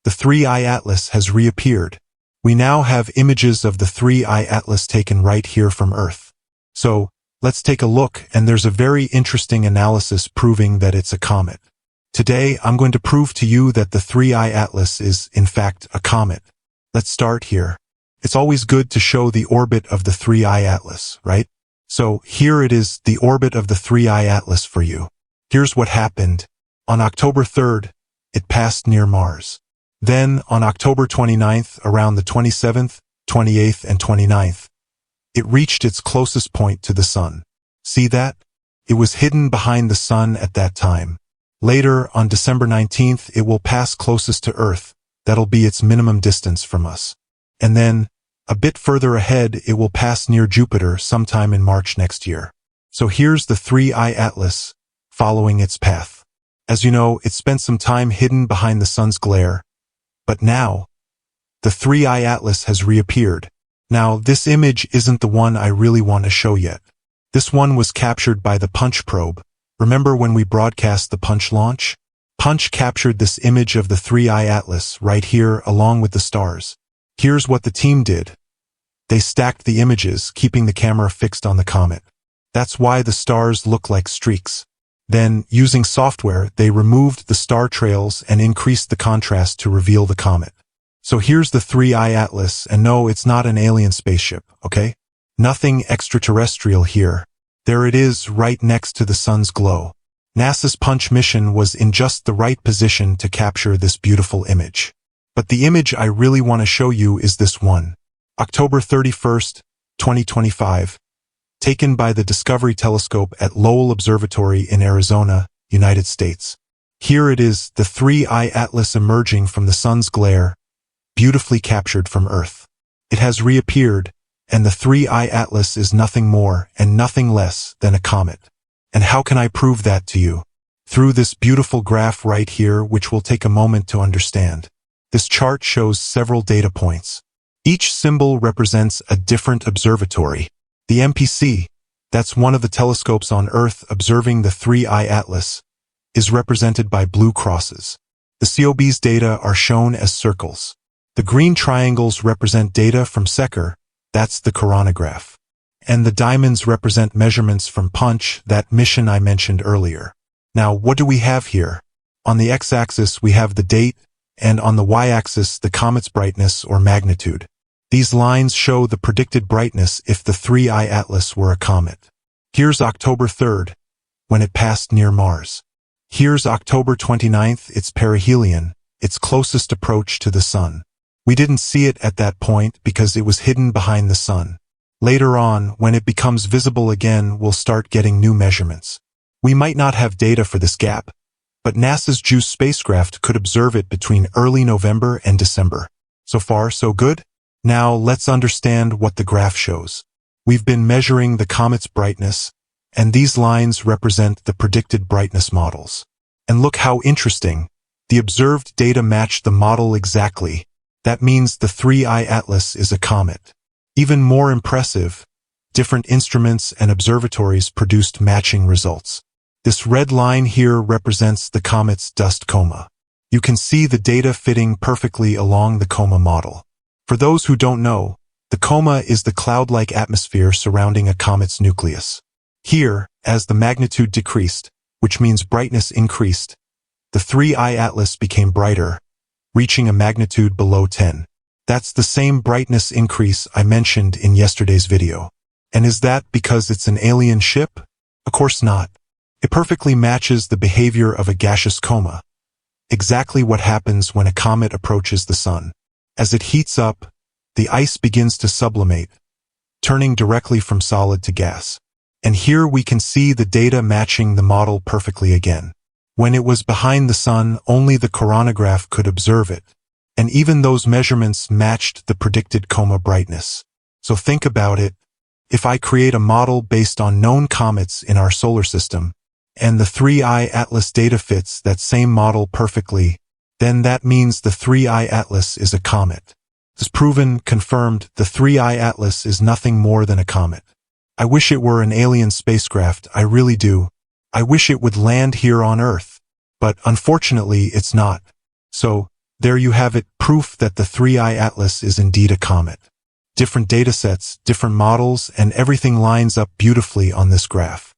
The 3i Atlas has reappeared. We now have images of the 3i Atlas taken right here from Earth. So, let's take a look, and there's a very interesting analysis proving that it's a comet. Today, I'm going to prove to you that the 3i Atlas is, in fact, a comet. Let's start here. It's always good to show the orbit of the 3i Atlas, right? So, here it is, the orbit of the 3i Atlas for you. Here's what happened. On October 3rd, it passed near Mars. Then, on October 29th, around the 27th, 28th, and 29th, it reached its closest point to the Sun. See that? It was hidden behind the Sun at that time. Later, on December 19th, it will pass closest to Earth. That'll be its minimum distance from us. And then, a bit further ahead, it will pass near Jupiter sometime in March next year. So here's the 3i Atlas, following its path. As you know, it spent some time hidden behind the Sun's glare. But now, the 3i Atlas has reappeared. Now, this image isn't the one I really want to show yet. This one was captured by the Punch probe. Remember when we broadcast the Punch launch? Punch captured this image of the 3i Atlas right here along with the stars. Here's what the team did. They stacked the images, keeping the camera fixed on the comet. That's why the stars look like streaks. Then, using software, they removed the star trails and increased the contrast to reveal the comet. So here's the 3i Atlas, and no, it's not an alien spaceship, okay? Nothing extraterrestrial here. There it is, right next to the Sun's glow. NASA's Punch mission was in just the right position to capture this beautiful image. But the image I really want to show you is this one. October 31st, 2025. Taken by the Discovery Telescope at Lowell Observatory in Arizona, United States. Here it is, the 3i Atlas emerging from the Sun's glare, beautifully captured from Earth. It has reappeared, and the 3i Atlas is nothing more and nothing less than a comet. And how can I prove that to you? Through this beautiful graph right here, which will take a moment to understand. This chart shows several data points. Each symbol represents a different observatory. The MPC, that's one of the telescopes on Earth observing the 3i Atlas, is represented by blue crosses. The COB's data are shown as circles. The green triangles represent data from SECR, that's the coronagraph. And the diamonds represent measurements from Punch, that mission I mentioned earlier. Now, what do we have here? On the x-axis, we have the date, and on the y-axis, the comet's brightness or magnitude. These lines show the predicted brightness if the 3i Atlas were a comet. Here's October 3rd, when it passed near Mars. Here's October 29th, its perihelion, its closest approach to the Sun. We didn't see it at that point because it was hidden behind the Sun. Later on, when it becomes visible again, we'll start getting new measurements. We might not have data for this gap, but NASA's JUICE spacecraft could observe it between early November and December. So far, so good? Now, let's understand what the graph shows. We've been measuring the comet's brightness, and these lines represent the predicted brightness models. And look how interesting. The observed data match the model exactly. That means the 3i Atlas is a comet. Even more impressive, different instruments and observatories produced matching results. This red line here represents the comet's dust coma. You can see the data fitting perfectly along the coma model. For those who don't know, the coma is the cloud-like atmosphere surrounding a comet's nucleus. Here, as the magnitude decreased, which means brightness increased, the 3i Atlas became brighter, reaching a magnitude below 10. That's the same brightness increase I mentioned in yesterday's video. And is that because it's an alien ship? Of course not. It perfectly matches the behavior of a gaseous coma. Exactly what happens when a comet approaches the Sun. As it heats up, the ice begins to sublimate, turning directly from solid to gas. And here we can see the data matching the model perfectly again. When it was behind the Sun, only the coronagraph could observe it. And even those measurements matched the predicted coma brightness. So think about it. If I create a model based on known comets in our solar system, and the 3i Atlas data fits that same model perfectly, then that means the 3i Atlas is a comet. It's proven, confirmed, the 3i Atlas is nothing more than a comet. I wish it were an alien spacecraft, I really do. I wish it would land here on Earth. But unfortunately, it's not. So, There you have it, proof that the 3I Atlas is indeed a comet. Different datasets, different models, and everything lines up beautifully on this graph.